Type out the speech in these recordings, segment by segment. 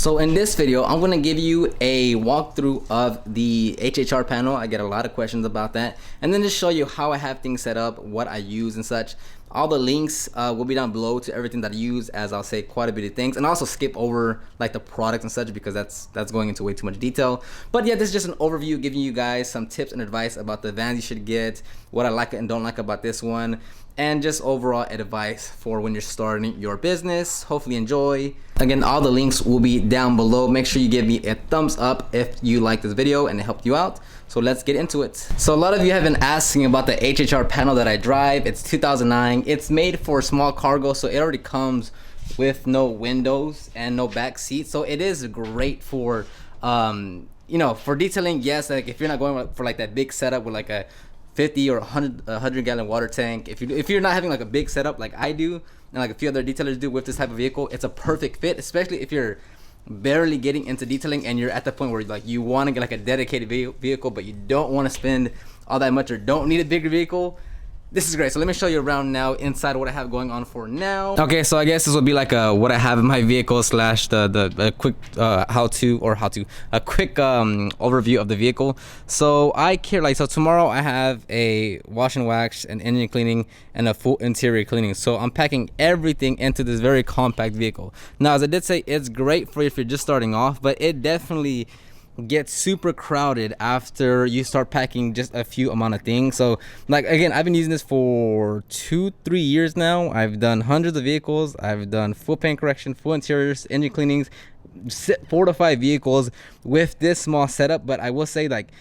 So in this video, I'm going to give you a walkthrough of the HHR panel. I get a lot of questions about that. And then just show you how I have things set up, what I use and such. All the links will be down below to everything that I use, as I'll say quite a bit of things. And also skip over like the products and such because that's going into way too much detail. But yeah, this is just an overview giving you guys some tips and advice about the vans you should get, what I like and don't like about this one, and just overall advice for when you're starting your business. Hopefully enjoy. Again, all the links will be down below. Make sure you give me a thumbs up if you like this video and it helped you out. So let's get into it. So a lot of you have been asking about the HHR panel that I drive. It's 2009. It's made for small cargo, so it already comes with no windows and no back seat. So it is great for you know, for detailing. Yes, like if you're not going for like that big setup with like a 50 or 100 gallon water tank, if you're not having like a big setup like I do and like a few other detailers do with this type of vehicle, it's a perfect fit, especially if you're barely getting into detailing and you're at the point where like you want to get like a dedicated vehicle but you don't want to spend all that much or don't need a bigger vehicle. This is great. So let me show you around now inside what I have going on for now. Okay, so I guess this will be like what I have in my vehicle slash the quick a quick overview of the vehicle. So I care like, so tomorrow I have a wash and wax, an engine cleaning, and a full interior cleaning. So I'm packing everything into this very compact vehicle. Now, as I did say, it's great for if you're just starting off, but it definitely gets super crowded after you start packing just a few amount of things. So like, again, I've been using this for 2-3 years now. I've done hundreds of vehicles. I've done full paint correction, full interiors, engine cleanings, 4 to 5 vehicles with this small setup. But I will say, like,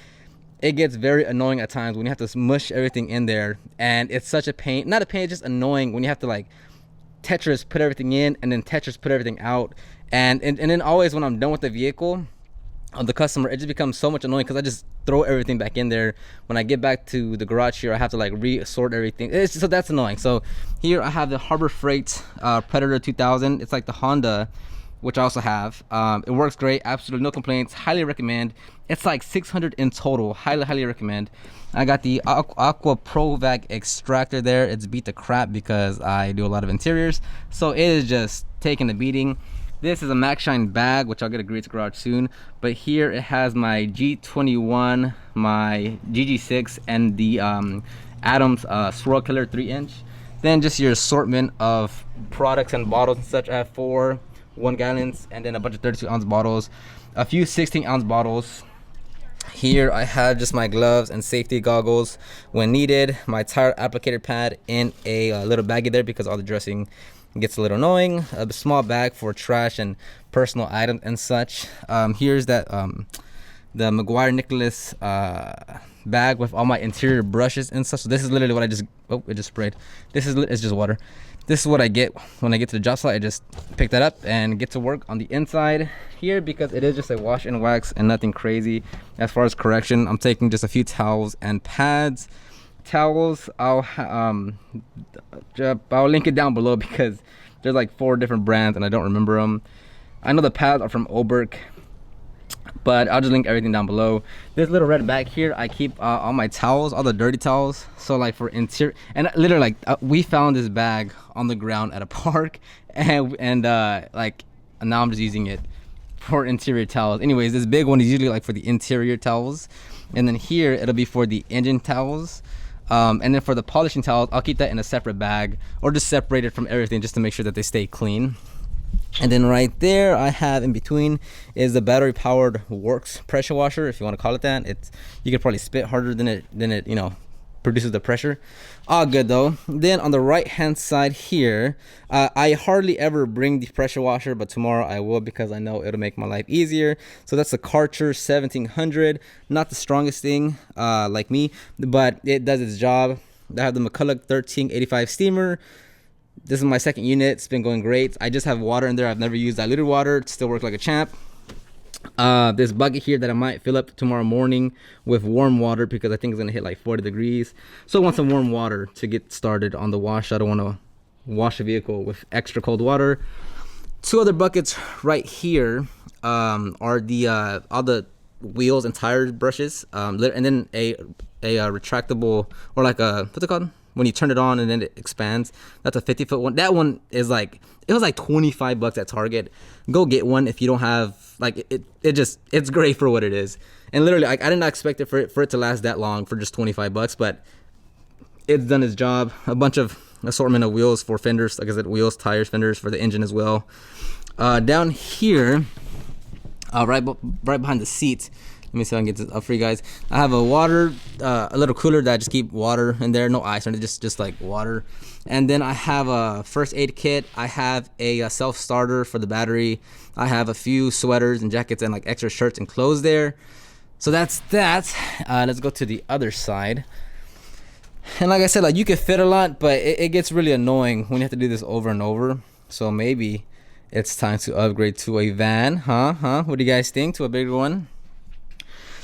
it gets very annoying at times when you have to smush everything in there, and it's such a pain. Not a pain, it's just annoying when you have to like Tetris put everything in and then Tetris put everything out, and then always when I'm done with the vehicle on the customer, it just becomes so much annoying because I just throw everything back in there. When I get back to the garage here, I have to like re-sort everything. So that's annoying. So here I have the Harbor Freight Predator 2000. It's like the Honda, which I also have. It works great, absolutely no complaints, highly recommend. It's like 600 in total, highly recommend. I got the Aqua Pro Vac extractor there. It's beat the crap because I do a lot of interiors, so it is just taking a beating. This is a Max Shine bag, which I'll get a grease garage soon. But here it has my G21, my GG6, and the Adams Swirl Killer 3-inch. Then just your assortment of products and bottles and such. I have 4 1-gallons and then a bunch of 32-ounce bottles, a few 16-ounce bottles. Here I have just my gloves and safety goggles when needed, my tire applicator pad in a little baggie there because all the dressing gets a little annoying, a small bag for trash and personal items and such. Here's that the McGuire Nicholas bag with all my interior brushes and stuff. So this is literally what I just, oh, it just sprayed. This is, it's just water. This is what I get when I get to the job site. I just pick that up and get to work on the inside here because it is just a wash and wax and nothing crazy. As far as correction, I'm taking just a few towels and pads. Towels, I'll link it down below because there's like 4 different brands and I don't remember them. I know the pads are from Oberk, but I'll just link everything down below. This little red bag here, I keep all my towels, all the dirty towels. So like for interior, and literally like we found this bag on the ground at a park, and like now I'm just using it for interior towels. Anyways, this big one is usually like for the interior towels, and then here it'll be for the engine towels. And then for the polishing towels, I'll keep that in a separate bag or just separate it from everything just to make sure that they stay clean. And then right there I have in between is the battery powered works pressure washer, if you want to call it that. It's, you could probably spit harder than it you know, produces the pressure. All good though. Then on the right hand side here, I hardly ever bring the pressure washer, but tomorrow I will because I know it'll make my life easier. So that's the Karcher 1700, not the strongest thing like me, but it does its job. I have the McCulloch 1385 steamer. This is my second unit. It's been going great. I just have water in there. I've never used diluted water. It still works like a champ. This bucket here that I might fill up tomorrow morning with warm water because I think it's gonna hit like 40 degrees. So I want some warm water to get started on the wash. I don't want to wash a vehicle with extra cold water. 2 other buckets right here are the all the wheels and tire brushes, and then a retractable, or like a, what's it called? when you turn it on and then it expands. That's a 50-foot one. That one is like, it was like $25 at Target. Go get one if you don't have, like, it's great for what it is. And literally, like, I did not expect it for it to last that long for just $25, but it's done its job. A bunch of assortment of wheels for fenders, like I said, wheels, tires, fenders for the engine as well. Down here, right behind the seat, let me see if I can get this up for you guys. I have a little cooler that I just keep water in there, no ice, and just like water. And then I have a first aid kit. I have a self starter for the battery. I have a few sweaters and jackets and like extra shirts and clothes there. So that's that. Let's go to the other side. And like I said, like, you can fit a lot, but it gets really annoying when you have to do this over and over. So maybe it's time to upgrade to a van, huh? What do you guys think? To a bigger one?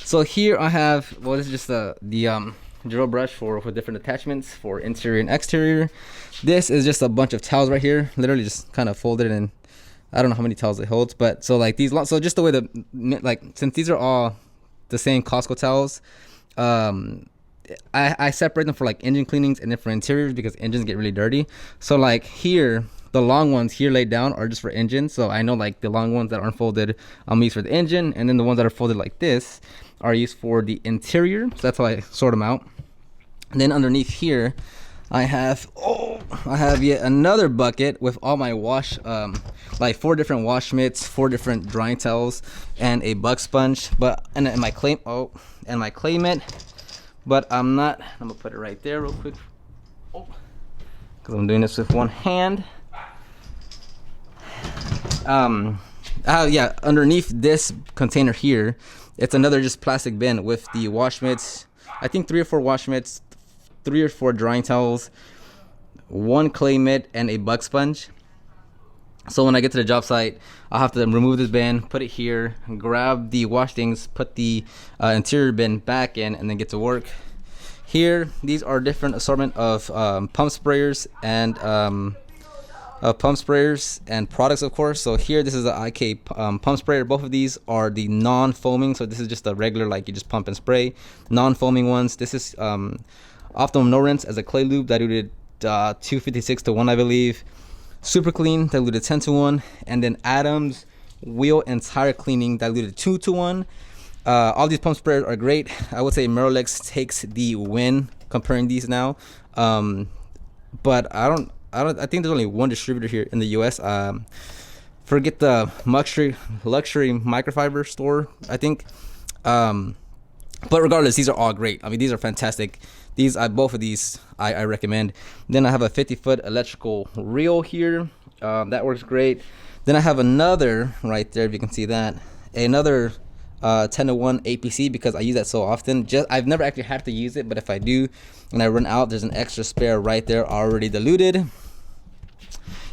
So here I have, well, this is just the drill brush for different attachments for interior and exterior. This is just a bunch of towels right here, literally just kind of folded, and I don't know how many towels it holds, but so like these, so just the way like, since these are all the same Costco towels, I separate them for like engine cleanings and then for interiors because engines get really dirty. So like here, the long ones here laid down are just for engine. So I know like the long ones that aren't folded, I'm used for the engine, and then the ones that are folded like this are used for the interior. So that's how I sort them out. And then underneath here, I have yet another bucket with all my wash, like 4 different wash mitts, 4 different drying towels, and a buck sponge. And my clay mitt. But I'm gonna put it right there real quick. Because I'm doing this with one hand. Yeah, underneath this container here, it's another just plastic bin with the wash mitts. I think 3 or 4 wash mitts, 3 or 4 drying towels, 1 clay mitt, and a buck sponge. So when I get to the job site, I'll have to remove this bin, put it here, grab the wash things, put the interior bin back in, and then get to work. Here, these are different assortment of pump sprayers and products, of course. So here, this is the IK pump sprayer. Both of these are the non-foaming. So this is just a regular, like, you just pump and spray. Non-foaming ones. This is Optimum No Rinse as a clay lube, diluted 256 to 1, I believe. Super Clean, diluted 10 to 1, and then Adams Wheel and Tire Cleaning, diluted 2 to 1. All these pump sprayers are great. I would say Mirrorlex takes the win comparing these now, but I think there's only one distributor here in the U.S. Forget the luxury microfiber store, I think. But regardless, these are all great. I mean, these are fantastic. Both of these I recommend. Then I have a 50-foot electrical reel here. That works great. Then I have another right there, if you can see that. Another 10 to 1 APC, because I use that so often. I've never actually had to use it, but if I do and I run out, there's an extra spare right there already diluted.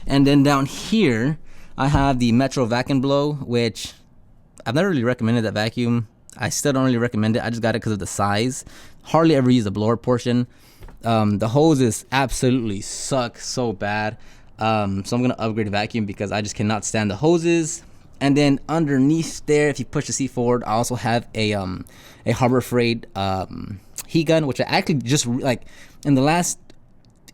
And then down here, I have the Metro Vac and Blow, which I've never really recommended that vacuum. I still don't really recommend it. I just got it because of the size. Hardly ever use the blower portion. The hoses absolutely suck so bad. So I'm gonna upgrade the vacuum because I just cannot stand the hoses. And then underneath there, if you push the seat forward, I also have a Harbor Freight heat gun, which I actually just like in the last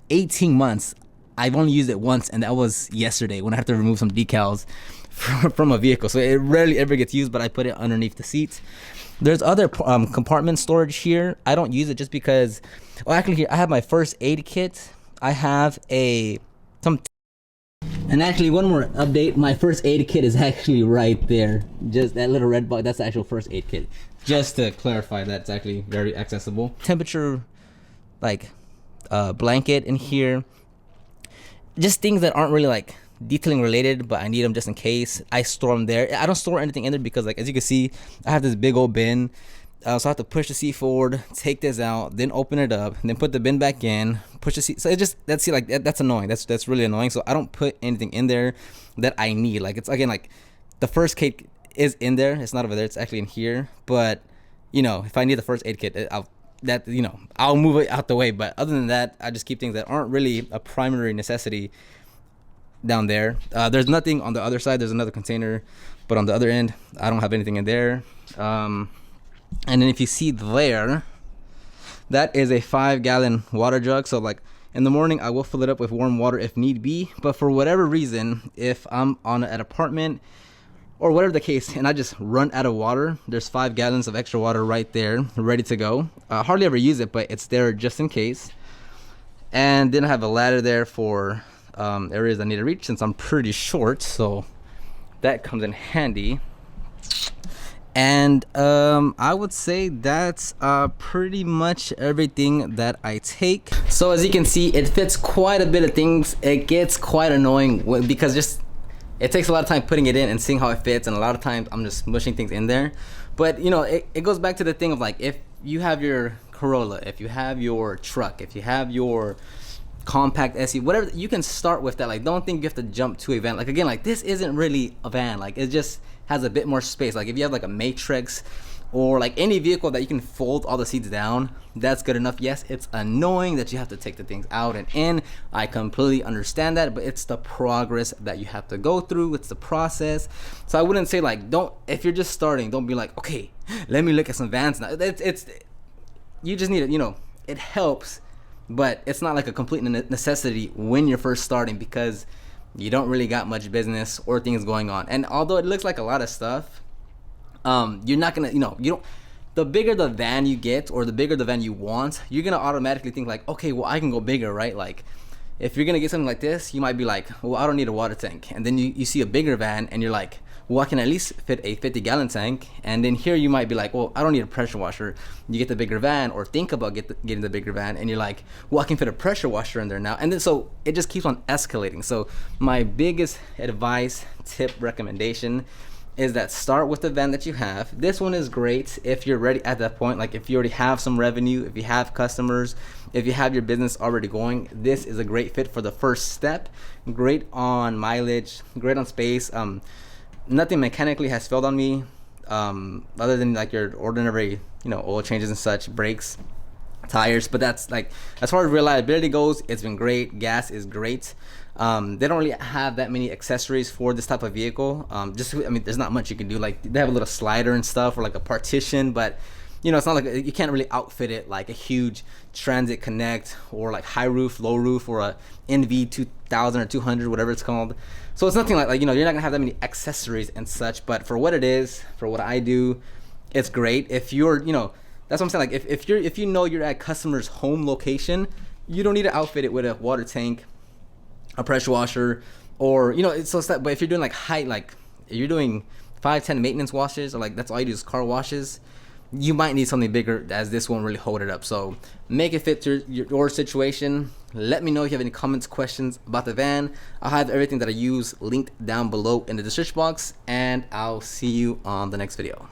18 months, I've only used it once, and that was yesterday when I had to remove some decals from a vehicle. So it rarely ever gets used, but I put it underneath the seats. There's other compartment storage here. I don't use it just because, well, actually here I have my first aid kit. I have and actually one more update, my first aid kit is actually right there. Just that little red box, that's the actual first aid kit. Just to clarify, that's actually very accessible. Temperature, like blanket in here. Just things that aren't really like detailing related, but I need them just in case. I store them there. I don't store anything in there because, like, as you can see, I have this big old bin. So I have to push the seat forward, take this out, then open it up, then put the bin back in, push the seat. So it just, that's annoying. That's really annoying. So I don't put anything in there that I need. Like, it's, again, like the first kit is in there. It's not over there. It's actually in here. But, you know, if I need the first aid kit, I'll move it out the way. But other than that, I just keep things that aren't really a primary necessity down there. There's nothing on the other side. There's another container, but on the other end, I don't have anything in there. And then if you see there, that is a 5-gallon water jug. So like In the morning, I will fill it up with warm water if need be. But for whatever reason, if I'm on an apartment or whatever the case, and I just run out of water, there's 5 gallons of extra water right there, ready to go. Hardly ever use it, but it's there just in case. And then I have a ladder there for areas I need to reach, since I'm pretty short, so that comes in handy. And I would say that's pretty much everything that I take. So as you can see, it fits quite a bit of things. It gets quite annoying because just it takes a lot of time putting it in and seeing how it fits, and a lot of times I'm just smushing things in there. But you know, it goes back to the thing of like, if you have your Corolla, if you have your truck, if you have your compact SUV, whatever, you can start with that. Like, don't think you have to jump to a van. Like, again, like, this isn't really a van. Like, it just has a bit more space. Like, if you have like a Matrix or like any vehicle that you can fold all the seats down, that's good enough. Yes, it's annoying that you have to take the things out and in. I completely understand that, but it's the progress that you have to go through. It's the process. So I wouldn't say like, if you're just starting, don't be like, okay, let me look at some vans now. It's you just need it, you know, it helps, but it's not like a complete necessity when you're first starting, because you don't really got much business or things going on. And although it looks like a lot of stuff, you're not gonna, you know, you don't, the bigger the van you get or the bigger the van you want, you're gonna automatically think like, okay, well, I can go bigger, right? Like, if you're gonna get something like this, you might be like, well, I don't need a water tank. And then you see a bigger van and you're like, well, I can at least fit a 50-gallon tank. And then here you might be like, well, I don't need a pressure washer. You get the bigger van, or think about getting the bigger van, and you're like, well, I can fit a pressure washer in there now. And then so it just keeps on escalating. So my biggest advice, tip, recommendation is that start with the van that you have. This one is great if you're ready at that point. Like, if you already have some revenue, if you have customers, if you have your business already going, this is a great fit for the first step. Great on mileage, great on space. Nothing mechanically has failed on me, other than like your ordinary, you know, oil changes and such, brakes, tires. But that's like, as far as reliability goes, it's been great. Gas is great. They don't really have that many accessories for this type of vehicle. I mean, there's not much you can do. Like, they have a little slider and stuff, or like a partition, but you know, it's not like, you can't really outfit it like a huge Transit Connect or like high roof, low roof, or a NV 2000 or 200, whatever it's called. So it's nothing like, you know, you're not gonna have that many accessories and such. But for what it is, for what I do, it's great. If you're, you know, that's what I'm saying. Like, if you know you're at customer's home location, you don't need to outfit it with a water tank, a pressure washer, or, you know, it's so that. But if you're doing like if you're doing 5-10 maintenance washes, or like that's all you do is car washes, you might need something bigger, as this won't really hold it up. So make it fit to your situation. Let me know if you have any comments, questions about the van. I'll have everything that I use linked down below in the description box, and I'll see you on the next video.